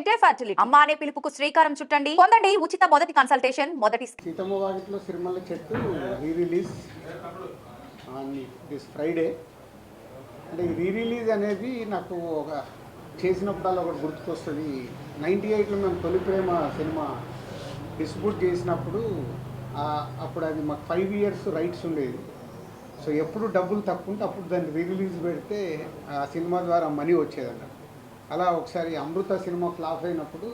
Integrated fertility అమ్మ అనే పిలుపుకు శ్రీకారం చుట్టండి. పొందండి ఉచిత మొదటి కన్సల్టేషన్. మొదటి సీతమ్మ వాకిట్లో సిరిమల్ల చెట్టు రిలీజ్ ఆన్ దిస్ ఫ్రైడే. అంటే ఈ రిలీజ్ అనేది నాకు ఒక చేసినప్పుడల్లా ఒకటి గుర్తుకొస్తుంది. 98లో మేము తొలి ప్రేమ సినిమా డిస్ట్రిబ్యూట్ చేసినప్పుడు అప్పుడు అది మాకు 5 years రైట్స్ ఉండేది. సో ఎప్పుడు డబ్బులు తక్కువ ఉంటే అప్పుడు దాన్ని రిలీజ్ పెడితే ఆ సినిమా ద్వారా మనీ వచ్చేదన్నమాట. అలా ఒకసారి అమృత సినిమా ఫ్లాప్ అయినప్పుడు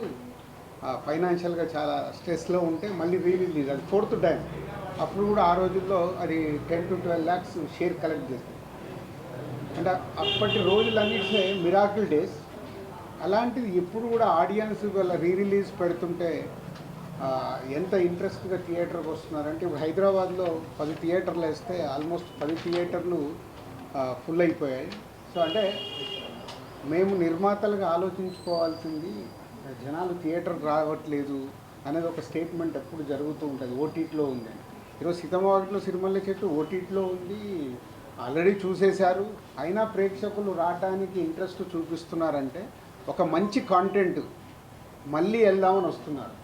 ఫైనాన్షియల్గా చాలా స్ట్రెస్లో ఉంటే మళ్ళీ రిలీజ్, అది 4th టైం. అప్పుడు కూడా ఆ రోజుల్లో అది 10 to 12 lakhs షేర్ కలెక్ట్ చేస్తుంది. అంటే అప్పటి రోజులన్నింటినీ మిరాకిల్ డేస్. అలాంటిది ఎప్పుడు కూడా ఆడియన్స్ వల్ల రిలీజ్ పెడుతుంటే ఎంత ఇంట్రెస్ట్గా థియేటర్కి వస్తున్నారంటే, ఇప్పుడు హైదరాబాద్లో 10 థియేటర్లు వేస్తే ఆల్మోస్ట్ 10 థియేటర్లు ఫుల్ అయిపోయాయి. సో అంటే మేము నిర్మాతలుగా ఆలోచించుకోవాల్సింది, జనాలు థియేటర్ రావట్లేదు అనేది ఒక స్టేట్మెంట్ ఎప్పుడు జరుగుతూ ఉంటుంది. ఓటీటీలో ఉంది. ఈరోజు సీతమ్మ వాకిట్లో సిరిమల్ల చెట్టు ఓటీటీలో ఉంది, ఆల్రెడీ చూసేశారు. అయినా ప్రేక్షకులు రావడానికి ఇంట్రెస్ట్ చూపిస్తున్నారంటే ఒక మంచి కాంటెంట్ మళ్ళీ వెళ్దామని వస్తున్నారు.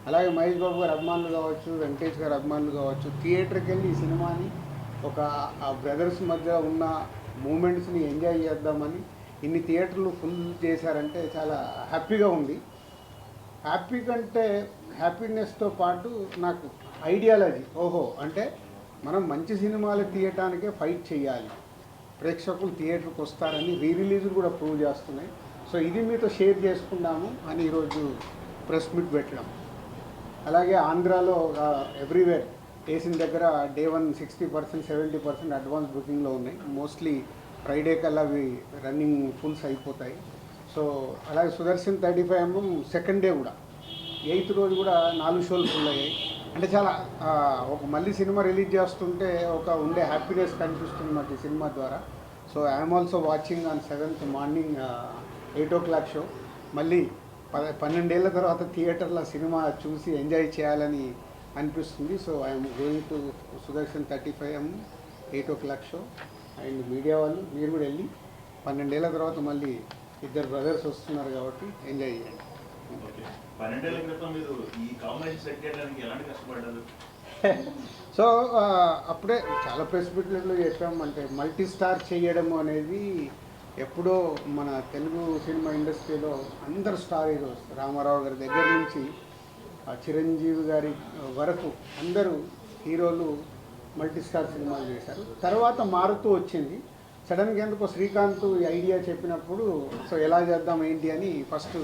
అలాగే మహేష్ బాబు గారు అభిమానులు కావచ్చు, వెంకటేష్ గారు అభిమానులు కావచ్చు, థియేటర్కి వెళ్ళి ఈ సినిమాని ఒక ఆ బ్రదర్స్ మధ్య ఉన్న మూమెంట్స్ని ఎంజాయ్ చేద్దామని ఇన్ని థియేటర్లు ఫుల్ చేశారంటే చాలా హ్యాపీగా ఉంది. హ్యాపీ కంటే హ్యాపీనెస్తో పాటు నాకు ఐడియాలజీ, అంటే మనం మంచి సినిమాలు తీయటానికే ఫైట్ చేయాలి, ప్రేక్షకులు థియేటర్కి వస్తారని రిలీజ్ కూడా ప్రూవ్ చేస్తున్నాయి. సో ఇది మీతో షేర్ చేసుకున్నాము అని ఈరోజు ప్రెస్ మీట్ పెట్టడం. అలాగే ఆంధ్రాలో ఎవ్రీవేర్ వేసిన దగ్గర డే 1 60%, 70% అడ్వాన్స్ బుకింగ్లో ఉన్నాయి. మోస్ట్లీ ఫ్రైడే కల్లా అవి రన్నింగ్ ఫుల్స్ అయిపోతాయి. సో అలాగే సుదర్శన్ 35mm సెకండ్ డే కూడా 8th రోజు కూడా 4 షోలు ఫుల్ అయ్యాయి. అంటే చాలా ఒక మళ్ళీ సినిమా రిలీజ్ చేస్తుంటే ఒక ఉండే హ్యాపీనెస్ కనిపిస్తుంది మాకు ఈ సినిమా ద్వారా. So I'm also watching on 7th morning 8 o'clock show. మళ్ళీ 12 ఏళ్ల తర్వాత థియేటర్లో సినిమా చూసి ఎంజాయ్ చేయాలని అనిపిస్తుంది. So I'm going to Sudarshan 35mm 8 o'clock show. And media వాళ్ళు మీరు కూడా వెళ్ళి 12 ఏళ్ల తర్వాత మళ్ళీ ఇద్దరు బ్రదర్స్ వస్తున్నారు కాబట్టి ఎంజాయ్ చేయండి. 12 ఏళ్ల క్రితం మీరు ఈ కాంబినేషన్ సెట్ చేయడానికి ఎలాంటి కష్టపడ్డారు? సో అప్పుడే చాలా ప్రెస్ మీట్లలో చెప్పాము. అంటే మల్టీ స్టార్ చేయడం అనేది ఎప్పుడో మన తెలుగు సినిమా ఇండస్ట్రీలో అందరు స్టార్ హీరోస్, రామారావు గారి దగ్గర నుంచి చిరంజీవి గారి వరకు అందరూ హీరోలు మల్టీ స్టార్ సినిమాలు చేశారు. తర్వాత మారుతూ వచ్చింది. సడన్గా ఎందుకో శ్రీకాంత్ ఈ ఐడియా చెప్పినప్పుడు సో ఎలా చేద్దాం ఏంటి అని ఫస్ట్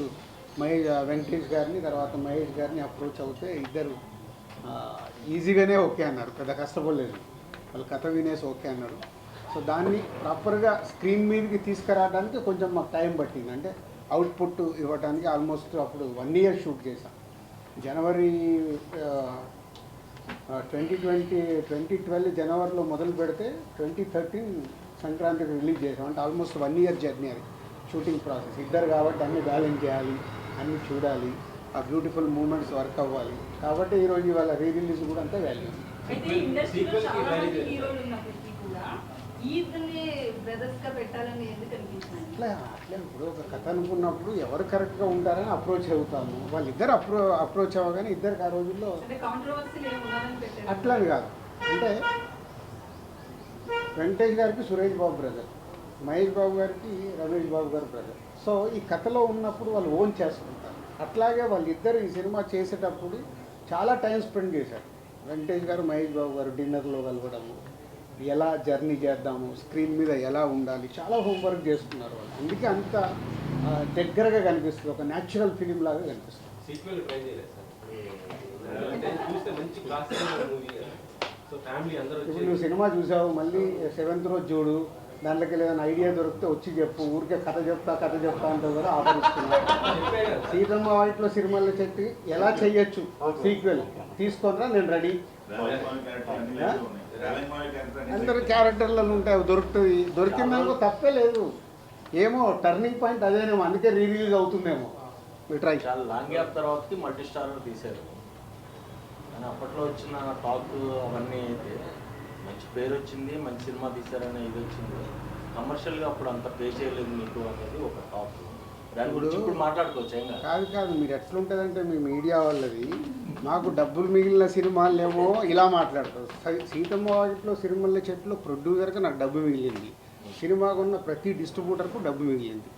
వెంకటేష్ గారిని, తర్వాత మహేష్ గారిని అప్రోచ్ అవుతే ఇద్దరు ఈజీగానే ఓకే అన్నారు, పెద్ద కష్టపడలేదు. వాళ్ళు కథ వినేసి ఓకే అన్నారు. సో దాన్ని ప్రాపర్గా స్క్రీన్ మీదకి తీసుకురావడానికి కొంచెం మాకు టైం పట్టింది. అంటే అవుట్పుట్ ఇవ్వడానికి ఆల్మోస్ట్ అప్పుడు 1 year షూట్ చేశాం. జనవరి 2012 జనవరిలో మొదలు పెడితే 2013 సంక్రాంతికి రిలీజ్ చేసాం. అంటే ఆల్మోస్ట్ 1 year జర్నీ అది షూటింగ్ ప్రాసెస్. ఇద్దరు కాబట్టి అన్నీ బ్యాలెన్స్ చేయాలి, అన్నీ చూడాలి, ఆ బ్యూటిఫుల్ మూమెంట్స్ వర్క్ అవ్వాలి. కాబట్టి ఈరోజు ఇవాళ రిలీజ్ కూడా అంతే వాల్యూ. అట్లా ఇప్పుడు ఒక కథ అనుకున్నప్పుడు ఎవరు కరెక్ట్గా ఉంటారని అప్రోచ్ అవుతాము. వాళ్ళిద్దరు అప్రోచ్ అవ్వగానే ఇద్దరికి ఆ రోజుల్లో అట్లని కాదు. అంటే వెంకటేష్ గారికి సురేష్ బాబు బ్రదర్, మహేష్ బాబు గారికి రమేష్ బాబు గారు బ్రదర్. సో ఈ కథలో ఉన్నప్పుడు వాళ్ళు ఓన్ చేసుకుంటారు. అట్లాగే వాళ్ళిద్దరు ఈ సినిమా చేసేటప్పుడు చాలా టైం స్పెండ్ చేశారు. వెంకటేష్ గారు మహేష్ బాబు గారు డిన్నర్లో కలవడము, ఎలా జర్నీ చేద్దాము, స్క్రీన్ మీద ఎలా ఉండాలి, చాలా హోంవర్క్ చేసుకున్నారు వాళ్ళు. అందుకే అంత దగ్గరగా కనిపిస్తుంది, ఒక న్యాచురల్ ఫిలిం లాగా కనిపిస్తుంది. ఇప్పుడు నువ్వు సినిమా చూసావు, మళ్ళీ 7th రోజు చూడు, దాంట్లోకి ఏదైనా ఐడియా దొరికితే వచ్చి చెప్పు. ఊరికే కథ చెప్తా అంటావు కదా, ఆపరిస్తున్నా. సీతమ్మ వాకిట్లో సిరిమల్ల చెట్టు ఎలా చెయ్యొచ్చు సీక్వెల్ తీసుకుంటా, నేను రెడీ. అందరు క్యారెక్టర్లలో ఉంటాయి, దొరుకుతుంది. దొరికిందానికి తప్పే లేదు. ఏమో టర్నింగ్ పాయింట్ అదేనేమో, అందుకే రిలీజ్ అవుతుందేమో. ట్రై చాలా లాంగ్ గ్యాప్ తర్వాతకి మల్టీ స్టార్ తీశారు. కానీ అప్పట్లో వచ్చిన టాక్ అవన్నీ అయితే మంచి పేరు వచ్చింది, మంచి సినిమా తీశారనే ఇది వచ్చింది. కమర్షియల్గా అప్పుడు అంత పే చేయలేదు మీకు అనేది ఒక టాక్. దాని గురించి ఇప్పుడు మాట్లాడుకోవచ్చు ఏం కాదు. కాదు కాదు, మీరు ఎట్లుంటుందంటే మీ మీడియా వాళ్ళది మాకు డబ్బులు మిగిలిన సినిమాలేమో ఇలా మాట్లాడతారు. సీతమ్మ వాకిట్లో సిరిమల్ల చెట్లు ప్రొడ్యూసర్కి నాకు డబ్బు మిగిలింది, సినిమాకు ఉన్న ప్రతి డిస్ట్రిబ్యూటర్కు డబ్బు మిగిలింది.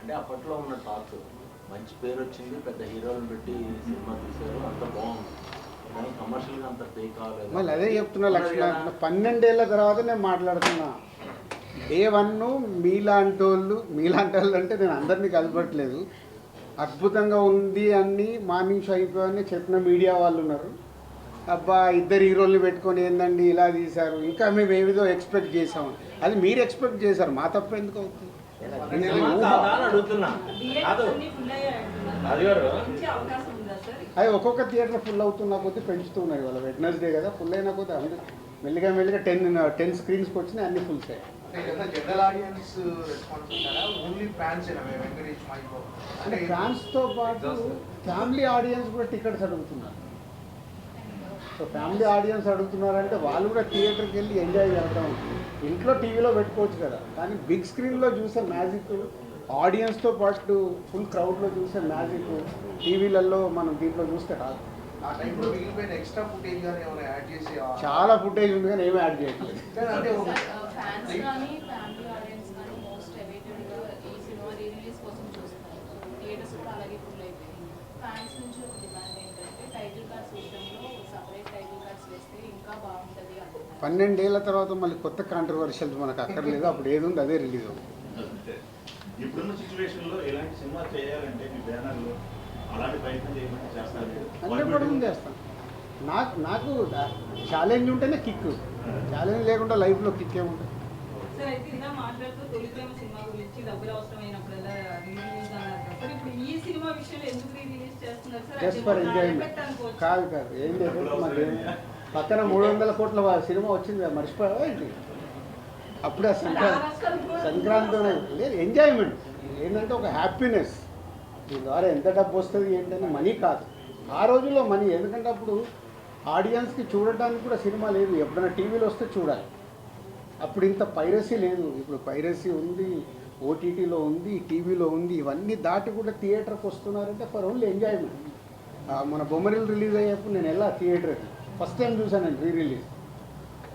అంటే అప్పట్లో ఉన్న టాక్ మంచి పేరు వచ్చింది, పెద్ద హీరోలను పెట్టి సినిమా తీశారు, అంత బాగుంది. కానీ కమర్షియల్గా అంత పే కాలేదు. మళ్ళీ అదే చెప్తున్నా లక్ష్మణ, 12 ఏళ్ళ తర్వాత నేను మాట్లాడుతున్నా. డే 1 మీలాంటి వాళ్ళు అంటే నేను అందరినీ కలపట్లేదు, అద్భుతంగా ఉంది అని మార్నింగ్ షో అయిపోయాయని చెప్పిన మీడియా వాళ్ళు ఉన్నారు. అబ్బా ఇద్దరు హీరోల్ని పెట్టుకొని ఏందండి ఇలా తీశారు, ఇంకా మేము ఏవిదో ఎక్స్పెక్ట్ చేసాము. అది మీరు ఎక్స్పెక్ట్ చేశారు, మా తప్ప ఎందుకు అవుతుంది? అడుగుతున్నా కాదు అది గారు, అది ఒక్కొక్క థియేటర్ ఫుల్ అవుతున్న కొద్దీ పెంచుతున్నాయి. వాళ్ళ వెడ్నెస్డే కదా, ఫుల్ అయిన కొద్దీ అందరూ మెల్లిగా 10 స్క్రీన్స్కి వచ్చినాయి, అన్ని ఫుల్స్ అయ్యాయి. జనరల్ ఆడియన్స్ రెస్పాన్స్ ఉంటారా? ఓన్లీ ఫ్యాన్స్ వెంకటేష్ మైకో అంటే ఫ్యాన్స్తో పాటు ఫ్యామిలీ ఆడియన్స్ కూడా టికెట్స్ అడుగుతున్నారు. సో ఫ్యామిలీ ఆడియన్స్ అడుగుతున్నారంటే వాళ్ళు కూడా థియేటర్కి వెళ్ళి ఎంజాయ్ చేద్దాం. ఇంట్లో టీవీలో పెట్టుకోవచ్చు కదా, కానీ బిగ్ స్క్రీన్లో చూసే మ్యాజిక్, ఆడియన్స్తో పాటు ఫుల్ క్రౌడ్లో చూసే మ్యాజిక్ టీవీలలో మనం దీంట్లో చూస్తే రాదు. ఆ టైంలో మిగిలిపోయిన ఎక్స్ట్రా ఫుటేజ్ కానీ ఏమైనా యాడ్ చేసి చాలా ఫుటేజ్ ఉంది కానీ ఏమీ యాడ్ చేయట్లేదు. అంటే ఫ్యాన్స్ కానీ ఫ్యామిలీ ఆడియన్స్ కానీ మోస్ట్ అవైటెడ్గా ఈ సినిమా రీరిలీజ్ కోసం చూస్తారు. థియేటర్స్ కూడా అలాగే ఫుల్ అయిపోయింది. ఫ్యాన్స్ నుంచి ఒక డిమాండ్ ఏంటంటే టైటిల్ కార్డ్స్ విషయంలో సపరేట్ టైటిల్ కార్డ్స్ వేస్తే ఇంకా బాగుంటుంది అంటున్నారు. 12 ఏళ్ళ తర్వాత మళ్ళీ కొత్త కాంట్రవర్షియల్స్ మనకు అక్కర్లేదు, అప్పుడు ఏది ఉంది అదే రిలీజ్ అవుతుంది. ఇప్పుడున్న సిచ్యువేషన్లో ఇలాంటి సినిమా చేయాలంటే మీ బ్యానర్లో అలాంటి ప్రయత్నం చేయమంటే చేస్తారు? 100% చేస్తాను. నాకు ఛాలెంజ్ ఉంటేనే కిక్, ఛాలెంజ్ లేకుండా లైఫ్లో కిక్ ఏముంటుంది? సార్ అయితే ఇలా మాట్లాడుతూ తొలి ప్రేమ సినిమా గురించి డబ్బులు అవసరమైనప్పుడల్లా రిలీజ్ అన్నారు కదా సార్, ఇప్పుడు ఈ సినిమా విషయంలో ఎందుకు రిలీజ్ చేస్తున్నారు సార్? Just for enjoyment. కాదు ఏం లేదు, మాకు పక్కన 300 కోట్ల సినిమా వచ్చింది కదా, మర్చిపోయావా ఏంటి? అప్పుడే సంక్రాంతి లేదు, ఎంజాయ్మెంట్ ఏంటంటే ఒక హ్యాపీనెస్. దీని ద్వారా ఎంత డబ్బు వస్తుంది ఏంటంటే మనీ కాదు, ఆ రోజుల్లో మనీ. ఎందుకంటే అప్పుడు ఆడియన్స్కి చూడటానికి కూడా సినిమా లేదు, ఎప్పుడైనా టీవీలో వస్తే చూడాలి. అప్పుడు ఇంత పైరసీ లేదు, ఇప్పుడు పైరసీ ఉంది, ఓటీటీలో ఉంది, టీవీలో ఉంది. ఇవన్నీ దాటి కూడా థియేటర్కి వస్తున్నారంటే ఫర్ ఓన్లీ ఎంజాయ్మెంట్. మన బొమ్మరిల్ రిలీజ్ అయ్యేప్పుడు నేను వెళ్ళా థియేటర్కి, ఫస్ట్ టైం చూసాను నేను రిలీజ్.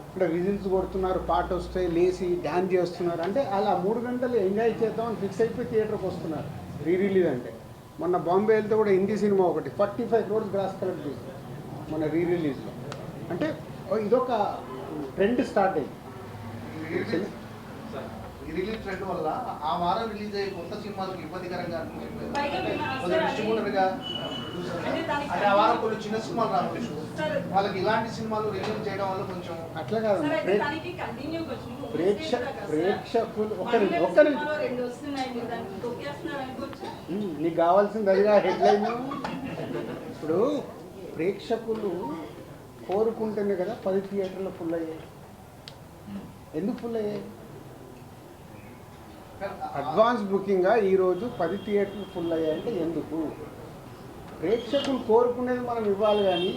ఇక్కడ విజిల్స్ కొడుతున్నారు, పాట వస్తే లేచి డ్యాన్స్ చేస్తున్నారు, అంటే అలా 3 గంటలు ఎంజాయ్ చేద్దామని ఫిక్స్ అయిపోయి థియేటర్కి వస్తున్నారు రిలీజ్ అంటే. మొన్న బాంబే వెళ్తే కూడా హిందీ సినిమా ఒకటి 45 crores గ్రాస్ కలెక్ట్ చేసింది మన రిలీజ్లో. అంటే ఇదొక ట్రెండ్ స్టార్ట్ అయింది. ఈ రిలీజ్ ట్రెండ్ వల్ల ఆ వారం రిలీజ్ అయ్యే కొత్త సినిమాలకు ఇబ్బందికరంగా అనిపించింది. పైగా డిస్ట్రిబ్యూటర్గా అంటే దానికి అంటే ఆ వారం కొన్ని చిన్న సినిమాలు రావచ్చు, వాళ్ళకి ఇలాంటి సినిమాలు రిలీజ్ చేయడం వల్ల కొంచెం అట్లా కాదు, సార్ అయితే దానికి కంటిన్యూ ప్రేక్షకులు ఒక్క రెండు వస్తున్నాయి, మీరు దానికి తొక్కేస్తున్నారు అనుకోవచ్చు. నీకు కావాల్సింది అదిగా హెడ్లైన్. ఇప్పుడు ప్రేక్షకులు కోరుకుంటేనే కదా 10 థియేటర్లు ఫుల్ అయ్యాయి. ఎందుకు ఫుల్ అయ్యాయి? అడ్వాన్స్ బుకింగ్గా ఈరోజు 10 థియేటర్లు ఫుల్ అయ్యాయంటే ఎందుకు? ప్రేక్షకులు కోరుకునేది మనం ఇవ్వాలి, కానీ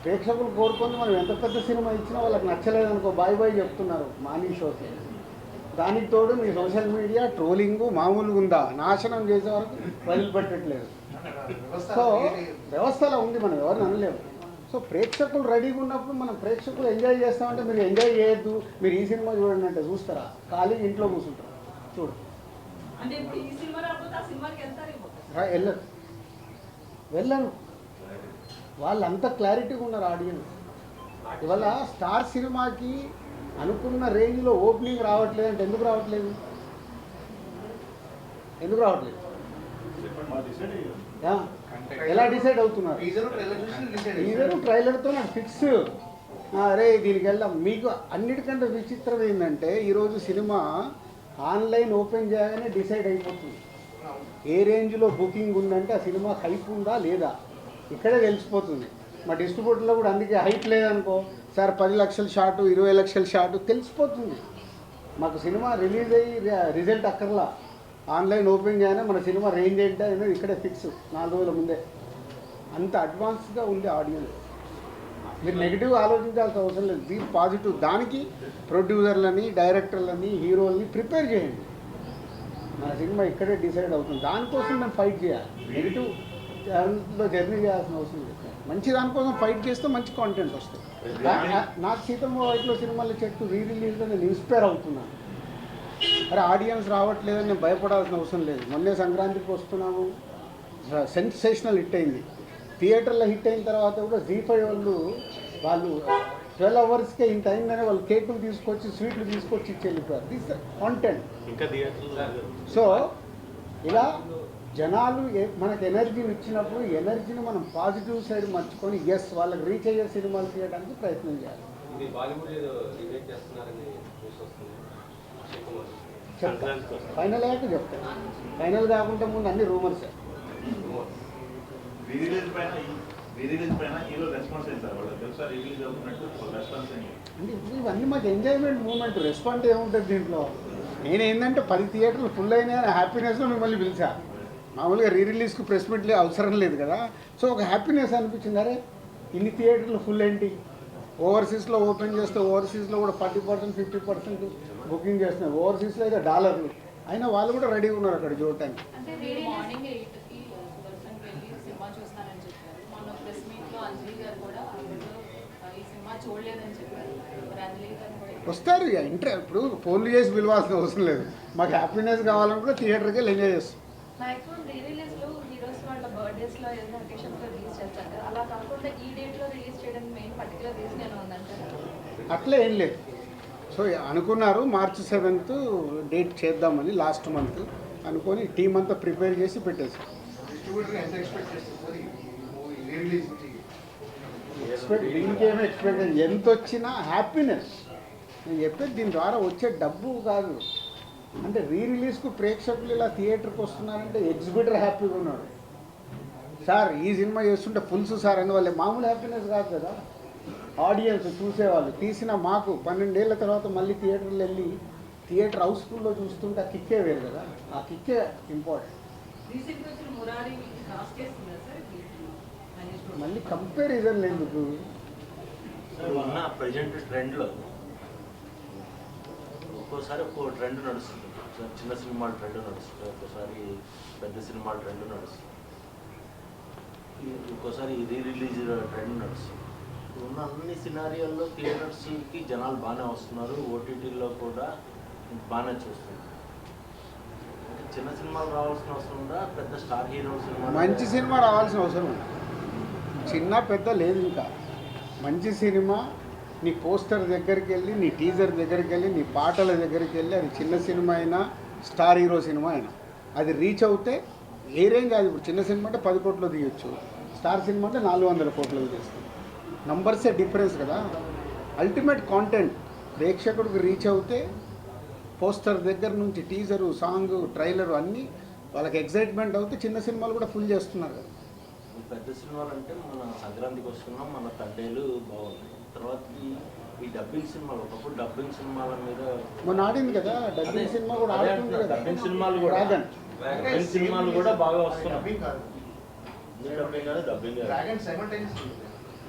ప్రేక్షకులు కోరుకుంది మనం ఎంత పెద్ద సినిమా ఇచ్చినా వాళ్ళకి నచ్చలేదనుకో బాయ్ చెప్తున్నారు మార్నింగ్ షోకి. దానికి తోడు మీ సోషల్ మీడియా ట్రోలింగ్ మామూలుగా ఉందా, నాశనం చేసే వరకు వదిలిపెట్టట్లేదు. సో వ్యవస్థలో ఉంది, మనం ఎవరిని అనలేము. సో ప్రేక్షకులు రెడీగా ఉన్నప్పుడు మనం ప్రేక్షకులు ఎంజాయ్ చేస్తామంటే మీరు ఎంజాయ్ చేయొద్దు, మీరు ఈ సినిమా చూడండి అంటే చూస్తారా? ఖాళీ ఇంట్లో కూర్చుంటారు, చూడు. అంటే ఇప్పుడు ఈ సినిమా రాకపోతే ఆ సినిమాకి వెళ్ళరు, వెళ్ళను. వాళ్ళంతా క్లారిటీగా ఉన్నారు ఆడియన్స్. ఇవాళ స్టార్ సినిమాకి అనుకున్న రేంజ్లో ఓపెనింగ్ రావట్లేదు అంటే ఎందుకు రావట్లేదు? ఎలా డిసైడ్ అవుతున్నారు? ఈజర్ ట్రైలర్తో నాకు ఫిక్స్, అరే దీనికి వెళ్దాం. మీకు అన్నిటికంటే విచిత్రం ఏంటంటే ఈరోజు సినిమా ఆన్లైన్ ఓపెన్ చేయగానే డిసైడ్ అయిపోతుంది. ఏ రేంజ్లో బుకింగ్ ఉందంటే ఆ సినిమా హైప్ ఉందా లేదా ఇక్కడే తెలిసిపోతుంది. మా డిస్ట్రిబ్యూటర్లో కూడా అందుకే హైప్ లేదనుకో సార్ 10 లక్షల షాటు 20 లక్షల షాటు తెలిసిపోతుంది. మాకు సినిమా రిలీజ్ అయ్యి రిజల్ట్ అక్కర్లా, ఆన్లైన్ ఓపెన్ చేయగానే మన సినిమా రేంజ్ ఏంటి అనేది ఇక్కడే ఫిక్స్ 4 రోజుల ముందే. అంత అడ్వాన్స్గా ఉంది ఆడియన్స్. మీరు నెగిటివ్ ఆలోచించాల్సిన అవసరం లేదు, బీ పాజిటివ్. దానికి ప్రొడ్యూసర్లని, డైరెక్టర్లని, హీరోలని ప్రిపేర్ చేయండి. నా సినిమా ఇక్కడే డిసైడ్ అవుతుంది. దానికోసం నేను ఫైట్ చేయాలి. నెగిటివ్ దాంట్లో జర్నీ చేయాల్సిన అవసరం లేదు. మంచి దానికోసం ఫైట్ చేస్తే మంచి కాంటెంట్ వస్తుంది. నాకు సీతమ్మ వాకిట్లో సినిమాల చెట్టు రిలీజ్లో నేను ఇన్స్పైర్ అవుతున్నాను. అరే ఆడియన్స్ రావట్లేదని నేను భయపడాల్సిన అవసరం లేదు. మొన్నే సంక్రాంతికి వస్తున్నాము, సెన్సేషనల్ హిట్ అయింది. థియేటర్లో హిట్ అయిన తర్వాత కూడా జీ5 వాళ్ళు 12 అవర్స్కే ఇంత అయిందని వాళ్ళు కేకులు తీసుకొచ్చి స్వీట్లు తీసుకొచ్చి ఇచ్చి వెళ్ళిపోయారు. This content. ఇంకా థియేటర్లో సో ఇలా జనాలు మనకు ఎనర్జీని ఇచ్చినప్పుడు ఎనర్జీని మనం పాజిటివ్ సైడ్ మర్చుకొని ఎస్ వాళ్ళకి రీచ్ అయ్యే సినిమాలు తీయడానికి ప్రయత్నం చేయాలి. ఇది బాలీవుడ్ ఏదో రీమేక్ చేస్తున్నారని న్యూస్ వస్తుంది. చెప్తాను, ఫైనల్ అయ్యాక చెప్తాను. ఫైనల్ కాకుండా ముందు అన్ని రూమర్స్. రీరిలీజ్ పైన హీరో రెస్పాన్స్ ఏంటి సార్? వాళ్ళకి తెలుసా రిలీజ్ అవుతున్నట్టు రెస్పాన్స్ ఏంటి? అంటే ఇప్పుడు ఇవన్నీ మాకు ఎంజాయ్మెంట్ మూమెంట్. రెస్పాన్స్ ఏముంటుంది దీంట్లో? నేనేంటంటే 10 థియేటర్లు ఫుల్ అయినాయని హ్యాపీనెస్లో మిమ్మల్ని పిలిచా. మామూలుగా రిలీజ్కి ప్రెస్ మీట్లు అవసరం లేదు కదా. సో ఒక హ్యాపీనెస్ అనిపించింది. అరే ఇన్ని థియేటర్లు ఫుల్ ఏంటి, ఓవర్సీస్లో ఓపెన్ చేస్తే ఓవర్సీస్లో కూడా 40% 50% బుకింగ్ చేస్తున్నారు. ఓవర్సీస్లో అయితే డాలర్లు అయినా వాళ్ళు కూడా రెడీగా ఉన్నారు అక్కడ చూడటానికి. అంటే మీరు మార్నింగ్ 8కి సుదర్శన్కి వెళ్ళి సినిమా చూస్తానని చెప్పారు. మొన్న ప్రెస్ మీట్లో అంజలి గారు కూడా ఈ సినిమా చూడలేదని చెప్పారు. మరి అంజలి గారు కూడా వస్తారు ఇక ఇప్పుడు ఫోన్లు చేసి పిలవాల్సిన అవసరం లేదు. మాకు హ్యాపీనెస్ కావాలని కూడా థియేటర్కి వెళ్ళి ఎంజాయ్ చేస్తాం. మ్యాక్సిమం రిలీజ్లో హీరోస్ వాళ్ళ బర్త్డేస్లో ఏదైనా అకేషన్స్లో రిలీజ్ చేస్తారు కదా, అలా కాకుండా ఈ డేట్లో రిలీజ్ చేయడానికి మెయిన్ పర్టికులర్ రీజన్ ఏమైనా ఉందంటారా? అట్లా ఏం లేదు. సో అనుకున్నారు March 7th డేట్ చేద్దామని లాస్ట్ మంత్ అనుకొని టీం అంతా ప్రిపేర్ చేసి పెట్టేసాం. డిస్ట్రిబ్యూటర్ ఎంత ఎక్స్పెక్ట్ చేస్తారు సార్ ఈ మూవీ రిలీజ్ నుంచి? దీనికేమీ ఎక్స్పెక్ట్ ఎంత వచ్చినా హ్యాపీనెస్. నేను చెప్పేది దీని ద్వారా వచ్చే డబ్బు కాదు. అంటే రిలీజ్కు ప్రేక్షకులు ఇలా థియేటర్కి వస్తున్నారంటే ఎగ్జిబిటర్ హ్యాపీగా ఉన్నాడు. సార్ ఈ సినిమా చేస్తుంటే ఫుల్స్ సార్ అని వాళ్ళే మామూలు హ్యాపీనెస్ కాదు కదా. ఆడియన్స్ చూసేవాళ్ళు తీసిన మాకు 12 ఏళ్ల తర్వాత మళ్ళీ థియేటర్లు వెళ్ళి థియేటర్ హౌస్ఫుల్లో చూస్తుంటే ఆ కిక్కే వేరు కదా. ఆ కిక్కే ఇంపార్టెంట్. రీసెంట్గా వచ్చిన మురారి లాస్ట్ చేస్తుందా సార్ ఇది? మళ్ళీ కంపారిజన్ ఎందుకు? ఉన్న ప్రజెంట్ ట్రెండ్లో ఒక్కోసారి ఒక్కో ట్రెండ్ నడుస్తుంది. చిన్న సినిమాల ట్రెండ్ నడుస్తుంది, ఒక్కోసారి పెద్ద సినిమాల ట్రెండ్ నడుస్తుంది, ఒక్కోసారి రిలీజ్ ట్రెండ్ నడుస్తుంది. ఉన్న అన్ని సినారియోల్లో థియేటర్స్కి జనాలు బాగానే వస్తున్నారు. ఓటీటీలో కూడా బాగానే చూస్తున్నారు. చిన్న సినిమాలు రావాల్సిన అవసరం ఉందా? పెద్ద స్టార్ హీరో సినిమా మంచి సినిమా రావాల్సిన అవసరం ఉంది. చిన్న పెద్ద లేదు. ఇంకా మంచి సినిమా నీ పోస్టర్ దగ్గరికి వెళ్ళి, నీ టీజర్ దగ్గరికి వెళ్ళి, నీ పాటల దగ్గరికి వెళ్ళి, అది చిన్న సినిమా అయినా స్టార్ హీరో సినిమా అయినా అది రీచ్ అవుతే ఏ రేంజ్ కాదు. ఇప్పుడు చిన్న సినిమా అంటే 10 కోట్లు తీయొచ్చు, స్టార్ సినిమా అంటే 400 కోట్లు తీస్తుంది. నంబర్సే డిఫరెన్స్ కదా. అల్టిమేట్ కాంటెంట్ ప్రేక్షకుడికి రీచ్ అవుతే పోస్టర్ దగ్గర నుంచి టీజరు, సాంగ్, ట్రైలరు అన్నీ వాళ్ళకి ఎక్సైట్మెంట్ అవుతే చిన్న సినిమాలు కూడా ఫుల్ చేస్తున్నారు కదా. పెద్ద సినిమాలు అంటే మన సంక్రాంతికి వస్తున్నాం, మన తండేలు బాగున్నాయి. తర్వాత ఈ డబ్బింగ్ సినిమాలు, ఒకప్పుడు డబ్బింగ్ సినిమాల మీద మొన్న ఆడింది కదా డబ్బింగ్ సినిమా కూడా ఆడుతుంది కదా. డబ్బింగ్ సినిమాలు కూడా డ్రాగన్ డబ్బింగ్ సినిమాలు కూడా బాగా వస్తున్నాయి. డబ్బింగ్ కాదు, డబ్బింగ్ కాదు, డబ్బింగ్ డ్రాగన్ సైమల్టేనియస్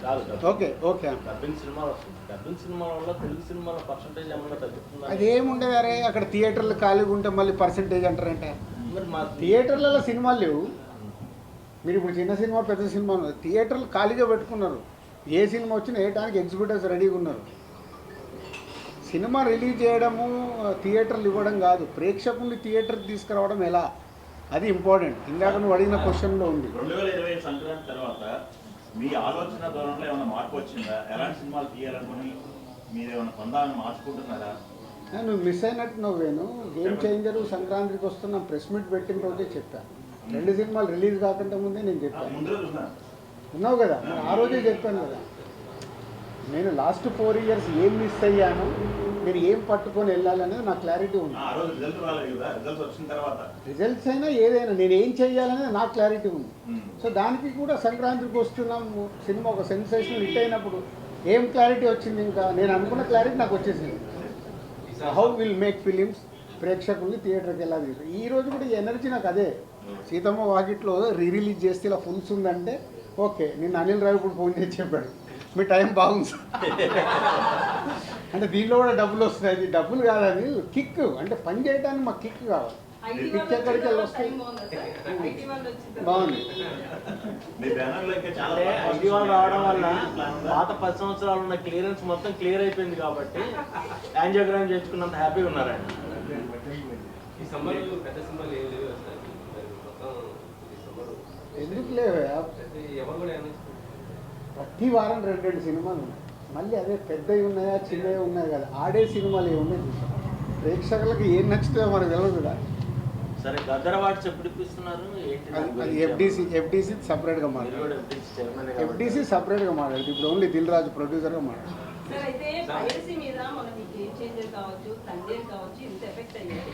కాదు. ఓకే ఓకే డబ్బింగ్ సినిమాలు వస్తుంది. డబ్బింగ్ సినిమాల వల్ల తెలుగు సినిమాల పర్సంటేజ్ ఏమన్నా తగ్గుతుందా? అదేముండదు. అరే అక్కడ థియేటర్లు ఖాళీగా ఉంటే మళ్ళీ పర్సంటేజ్ అంటారంటే మరి మా థియేటర్లలో సినిమాలు లేవు. మీరు ఇప్పుడు చిన్న సినిమా పెద్ద సినిమా థియేటర్లు ఖాళీగా పెట్టుకున్నారు. ఏ సినిమా వచ్చినా వేయడానికి ఎగ్జిబిటర్స్ రెడీగా ఉన్నారు. సినిమా రిలీజ్ చేయడము, థియేటర్లు ఇవ్వడం కాదు, ప్రేక్షకుల్ని థియేటర్కి తీసుకురావడం ఎలా, అది ఇంపార్టెంట్. ఇందాక నువ్వు అడిగిన క్వశ్చన్లో ఉంది. 2020 సంక్రాంతి తర్వాత మీ ఆలోచన ధోరణిలో ఏమైనా మార్పు వచ్చిందా? ఎలాంటి సినిమాలు తీయాలనుకుని మీరు ఏమైనా పొందాలని మార్చుకుంటున్నారా? నువ్వు మిస్ అయినట్టు నువ్వేను. గేమ్ చేంజరు సంక్రాంతికి వస్తున్నా ప్రెస్ మీట్ పెట్టిన రోజే చెప్పాను. 2 సినిమాలు రిలీజ్ కాకుండా ముందే నేను చెప్పాను. ముందు రోజు ఉన్నాను. ఉన్నావు కదా, నేను ఆ రోజే చెప్పాను కదా. నేను లాస్ట్ 4 years ఏం మిస్ అయ్యాను, మీరు ఏం పట్టుకొని వెళ్ళాలనేది నాకు క్లారిటీ ఉంది. ఆ రోజు రిజల్ట్ రాలేదు కదా, రిజల్ట్స్ వచ్చిన తర్వాత రిజల్ట్స్ అయినా ఏదైనా నేను ఏం చేయాలనేది నాకు క్లారిటీ ఉంది. సో దానికి కూడా సంక్రాంతికి వస్తున్నాము సినిమా ఒక సెన్సేషనల్ హిట్ అయినప్పుడు ఏం క్లారిటీ వచ్చింది? ఇంకా నేను అనుకున్న క్లారిటీ నాకు వచ్చేసింది. హౌ విల్ మేక్ ఫిలిమ్స్, ప్రేక్షకుల్ని థియేటర్కి ఎలా తీసు. ఈ రోజు కూడా ఈ ఎనర్జీ నాకు అదే. సీతమ్మ వాకిట్లో రిలీజ్ చేస్తే ఇలా ఫుల్స్ ఉందంటే ఓకే. నిన్న అనిల్ రావిపూడి ఫోన్ చేసి చెప్పాడు మీ టైం బాగుంది సార్ అంటే దీనిలో కూడా డబ్బులు వస్తున్నాయి. ఇది డబ్బులు కాదని కిక్, అంటే పని చేయడానికి మాకు కిక్ కావాలి. ఐటీ పిక్ ఎక్కడికి వెళ్ళి వస్తుంది? ఐటీ వాళ్ళు వచ్చింది బాగుంది. మీ బ్యానర్లో ఇంకా చాలా అంటే బాగా ఐటీ వాళ్ళు రావడం వల్ల ప్లాన్ ఉందా? పాత 10 సంవత్సరాలు ఉన్న క్లియరెన్స్ మొత్తం క్లియర్ అయిపోయింది కాబట్టి యాంజియోగ్రామ్ చేసుకున్నంత హ్యాపీగా ఉన్నారు ఆయన. ఈ సమ్మర్ పెద్ద సినిమాలు ఏం లేవు సార్ మొత్తం ఈ సమ్మర్ ఎందుకు లేవే ఎవరు కూడా ఏమైనా ప్రతి వారం 2 సినిమాలు ఉన్నాయి. మళ్ళీ అదే పెద్దవి ఉన్నాయా చిన్నవి ఉన్నాయి కదా, ఆడే సినిమాలు ఏమి ఉన్నాయి చూసాం. ప్రేక్షకులకు ఏం నచ్చుతుందో మనకు తెలియదు కదా. సరే గద్దర్ అవార్డ్స్ ఎప్పుడు ఇప్పిస్తున్నారు ఏంటి దాని అది గురించి? ఎఫ్డీసీ సపరేట్గా మీరు మాట్లాడు. కూడా FDC చైర్మన్ కాబట్టి. ఎఫ్డీసీ సపరేట్గా మాట్లాడు. ఇప్పుడు ఓన్లీ దిల్ రాజు ప్రొడ్యూసర్గా మాట్లాడు. సార్ అయితే పైరసీ మీద మన గేమ్ చేంజర్ కావచ్చు, తండ్రి కావచ్చు ఇంత ఎఫెక్ట్ అయ్యాయి.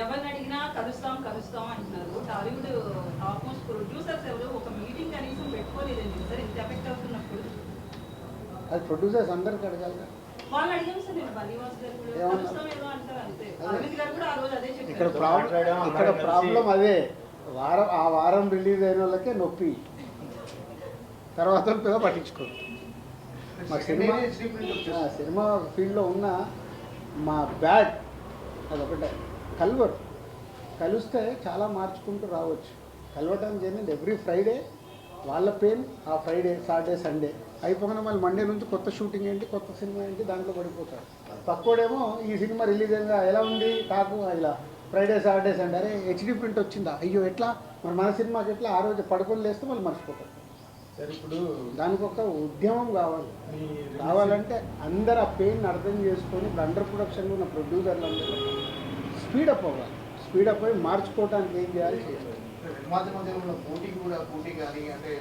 ఎవరిని అడిగినా కలుస్తాం అంటున్నారు. టాలీవుడ్ టాప్ మోస్ట్ ప్రొడ్యూసర్స్ ఎవరు ఒక మీటింగ్ కనీసం పెట్టుకోలేదండి సార్ ఇంత ఎఫెక్ట్ అవుతున్నప్పుడు. అది ప్రొడ్యూసర్స్ అందరికి అడగాలి. వాళ్ళు అడిగాం సార్ నేను బలివాస్ గారు కూడా ఏమన్నా? కలుస్తాం ఏదో అంటారు అంతే. అరవింద్ గారు కూడా ఆ రోజు అదే ఇక్కడ చెప్పారు. ప్రాబ్లం అదే. ఆ వారం రిలీజ్ అయిన వాళ్ళకే నొప్పి, తర్వాత పెద్ద పట్టించుకోరు. మా సినిమా ఫీల్డ్లో ఉన్న మా బ్యాడ్ అదొకటే. కలిస్తే చాలా మార్చుకుంటూ రావచ్చు. కలవటానికి జరిగింది ఎవ్రీ ఫ్రైడే వాళ్ళ పెయిన్, ఆ ఫ్రైడే సాటర్డే సండే అయిపోగానే మళ్ళీ మండే నుంచి కొత్త షూటింగ్ ఏంటి, కొత్త సినిమా ఏంటి, దాంట్లో పడిపోతారు. పక్కోడేమో ఈ సినిమా రిలీజ్ అయిందా, ఎలా ఉంది టాకు, ఇలా ఫ్రైడే సాటర్డే సండే అరే హెచ్డీ ప్రింట్ వచ్చిందా, అయ్యో ఎట్లా మన సినిమాకి ఎట్లా, ఆ రోజు పడుకొని లేస్తే వాళ్ళు మర్చిపోతారు. సార్ ఇప్పుడు దానికి ఒక ఉద్యమం కావాలంటే అందరు ఆ పెయిన్ అర్థం చేసుకొని ఇప్పుడు అండర్ ప్రొడక్షన్లో ఉన్న ప్రొడ్యూసర్లు అందరూ స్పీడప్ అవ్వాలి. స్పీడప్ అయ్యి మార్చుకోవడానికి ఏం చేయాలి చేయాలి. మధ్యలో ఉన్న పోటీ కానీ అంటే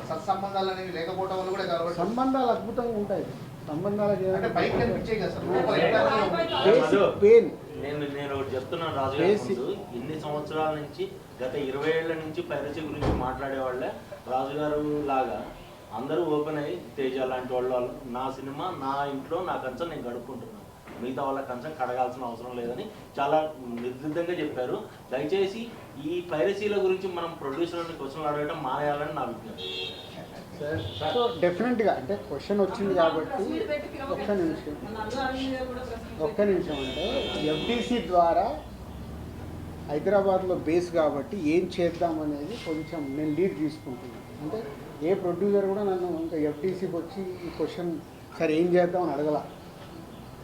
సత్సంబంధాలు అనేవి లేకపోవడం వల్ల కూడా కలవడం. సంబంధాలు అద్భుతంగా ఉంటాయి. సంబంధాలకు అంటే బయట కనిపించే కదా సార్ పెయిన్. నేను ఒకటి చెప్తున్నాను రాజు గారి ముందు. ఇన్ని సంవత్సరాల నుంచి గత 20 ఏళ్ల నుంచి పైరసీ గురించి మాట్లాడేవాళ్ళే రాజుగారు లాగా అందరూ ఓపెన్ అయ్యి తేజ లాంటి వాళ్ళు నా సినిమా నా ఇంట్లో నా కన్సర్న్ నేను గడుపుకుంటున్నాను, మిగతా వాళ్ళ కన్సర్న్ కడగాల్సిన అవసరం లేదని చాలా నిర్దిష్టంగా చెప్పారు. దయచేసి ఈ పైరసీల గురించి మనం ప్రొడ్యూసర్ని క్వశ్చన్లు అడగడం మానేయాలని నా విజ్ఞప్తి. సో డెఫినెట్గా అంటే క్వశ్చన్ వచ్చింది కాబట్టి ఒక్క నిమిషం అంటే ఎఫ్డీసీ ద్వారా హైదరాబాద్లో బేస్ కాబట్టి ఏం చేద్దాం అనేది కొంచెం నేను లీడ్ తీసుకుంటున్నాను. అంటే ఏ ప్రొడ్యూసర్ కూడా నన్ను ఇంకా ఎఫ్డీసీకి వచ్చి ఈ క్వశ్చన్ సరే ఏం చేద్దాం అని అడగల.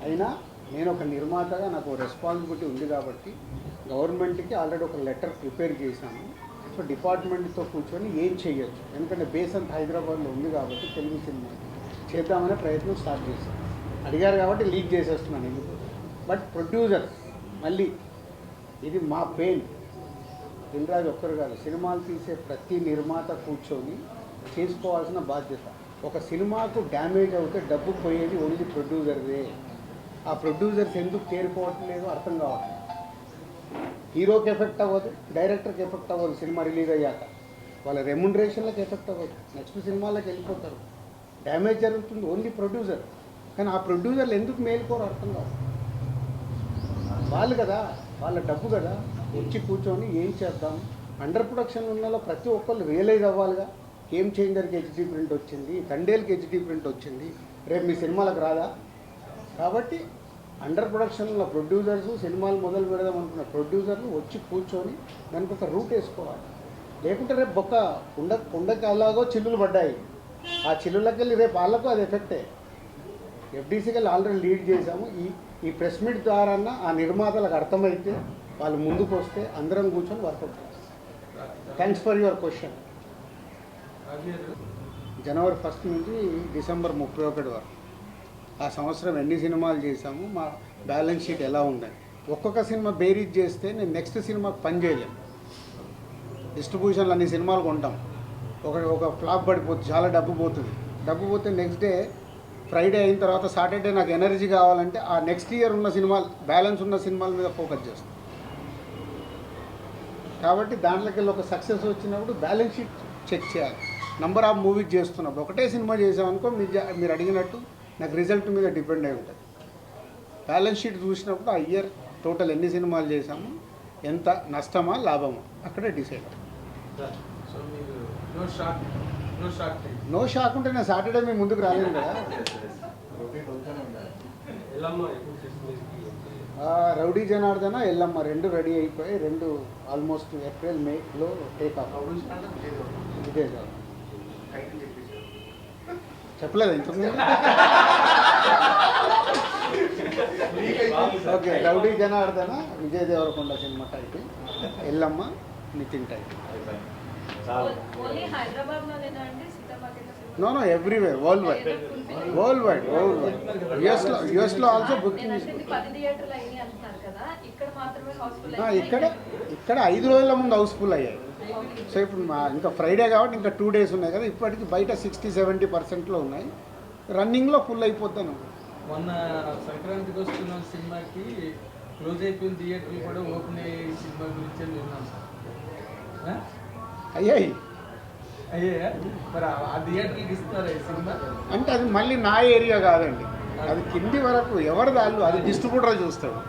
అయినా నేను ఒక నిర్మాతగా నాకు రెస్పాన్సిబిలిటీ ఉంది కాబట్టి గవర్నమెంట్కి ఆల్రెడీ ఒక లెటర్ ప్రిపేర్ చేశాను. సో డిపార్ట్మెంట్తో కూర్చొని ఏం చేయొచ్చు, ఎందుకంటే బేస్ అంతా హైదరాబాద్లో ఉంది కాబట్టి తెలుగు సినిమా చేద్దామనే ప్రయత్నం స్టార్ట్ చేశాను. అడిగారు కాబట్టి లీడ్ చేసేస్తున్నాను ఎందుకు. బట్ ప్రొడ్యూసర్ మళ్ళీ ఇది మా పెయిన్. దిల్రాజు ఒక్కరు కాదు, సినిమాలు తీసే ప్రతి నిర్మాత కూర్చొని చేసుకోవాల్సిన బాధ్యత. ఒక సినిమాకు డ్యామేజ్ అవుతే డబ్బు పోయేది ఓన్లీ ప్రొడ్యూసర్దే. ఆ ప్రొడ్యూసర్స్ ఎందుకు తేరుకోవట్లేదో అర్థం కావట్లేదు. హీరోకి ఎఫెక్ట్ అవ్వదు, డైరెక్టర్కి ఎఫెక్ట్ అవ్వదు. సినిమా రిలీజ్ అయ్యాక వాళ్ళ రెమ్యునరేషన్లకు ఎఫెక్ట్ అవ్వదు, నెక్స్ట్ సినిమాలకు వెళ్ళిపోతారు. డ్యామేజ్ జరుగుతుంది ఓన్లీ ప్రొడ్యూసర్. కానీ ఆ ప్రొడ్యూసర్లు ఎందుకు మేలుకోరు అర్థం కాదు. వాళ్ళు కదా, వాళ్ళ డబ్బు కదా, వచ్చి కూర్చొని ఏం చేద్దాం. అండర్ ప్రొడక్షన్ ఉన్నలో ప్రతి ఒక్కళ్ళు రియలైజ్ అవ్వాలిగా. గేమ్ చేంజర్కి హెచ్డీ ప్రింట్ వచ్చింది, తండేల్కి హెచ్డీ ప్రింట్ వచ్చింది, రేపు మీ సినిమాలకు రాదా. కాబట్టి అండర్ ప్రొడక్షన్లో ప్రొడ్యూసర్స్ సినిమాలు మొదలు పెడదాం అనుకున్న ప్రొడ్యూసర్లు వచ్చి కూర్చొని దానికి ఒక రూట్ వేసుకోవాలి. లేకుంటే రేపు కుండకి అలాగో చిల్లులు పడ్డాయి, ఆ చిల్లులకి వెళ్ళి రేపు వాళ్ళకు అది ఎఫెక్టే. ఎఫ్డీసీకి వెళ్ళి ఆల్రెడీ లీడ్ చేశాము. ఈ ప్రెస్ మీట్ ద్వారా ఆ నిర్మాతలకు అర్థమైతే వాళ్ళు ముందుకు వస్తే అందరం కూర్చొని వర్కౌట్ చేస్తాం. Thanks for your question. జనవరి 1 నుంచి డిసెంబర్ 31 వరకు ఆ సంవత్సరం ఎన్ని సినిమాలు చేశాము, మా బ్యాలెన్స్ షీట్ ఎలా ఉందని ఒక్కొక్క సినిమా బేరీజ్ చేస్తే నేను నెక్స్ట్ సినిమాకి పని చేయలేను. డిస్ట్రిబ్యూషన్లు అన్ని సినిమాలు కొంటాం, ఒక ఫ్లాప్ పడిపోతుంది, చాలా డబ్బు పోతుంది. డబ్బు పోతే నెక్స్ట్ డే ఫ్రైడే అయిన తర్వాత సాటర్డే నాకు ఎనర్జీ కావాలంటే ఆ నెక్స్ట్ ఇయర్ ఉన్న సినిమాలు బ్యాలెన్స్ ఉన్న సినిమాల మీద ఫోకస్ చేస్తాం. కాబట్టి దాంట్లోకి వెళ్ళి ఒక సక్సెస్ వచ్చినప్పుడు బ్యాలెన్స్ షీట్ చెక్ చేయాలి. నంబర్ ఆఫ్ మూవీస్ చేస్తున్నప్పుడు ఒకటే సినిమా చేసామనుకో మీరు అడిగినట్టు నాకు రిజల్ట్ మీద డిపెండ్ అయి ఉంటుంది. బ్యాలెన్స్ షీట్ చూసినప్పుడు ఆ ఇయర్ టోటల్ ఎన్ని సినిమాలు చేసాము, ఎంత నష్టమా లాభమా అక్కడే డిసైడ్ అవుతుంది. నో షాక్ ఉంటే నేను సాటర్డే మీ ముందుకు రాలేను కదా. రౌడీ జనార్దన ఎల్లమ్మ రెండు రెడీ అయిపోయి, రెండు ఆల్మోస్ట్ ఏప్రిల్ మేలో take off. Vijay Deverakonda title చెప్పేసారు. చెప్పలేదు ఇంతకుముందు. ఓకే, రౌడీ జనార్దన విజయ్ దేవరకొండ సినిమా title, Yellamma Nithiin title. Only Hyderabad లోనేనా అండి సీతా market? No everywhere, worldwide. యుఎస్లో ఆల్సో బుకింగ్. నేనంటే ఇది 10 థియేటర్లు అయినాయి అంటున్నారు కదా, ఇక్కడ మాత్రమే హౌస్ఫుల్ ఇక్కడ 5 రోజుల ముందు హౌస్ఫుల్ అయ్యాయి. సో ఇప్పుడు ఇంకా ఫ్రైడే కాబట్టి ఇంకా 2 days ఉన్నాయి కదా, ఇప్పటికి బయట 60-70%లో ఉన్నాయి, రన్నింగ్లో ఫుల్ అయిపోతాను. మొన్న సంక్రాంతికి వస్తున్న సినిమాకి క్లోజ్ అయిపోయిన థియేటర్లు కూడా ఓపెన్ అయ్యే సినిమా గురించి విన్నాం సార్. అయ్యాయి అయ్యా మరి ఆ థియేటర్కి ఇస్తారా ఈ సినిమా? అంటే అది మళ్ళీ నా ఏరియా కాదండి, అది కింది వరకు ఎవరిదాళ్ళు, అది డిస్ట్రిబ్యూటర్ చూస్తాడు.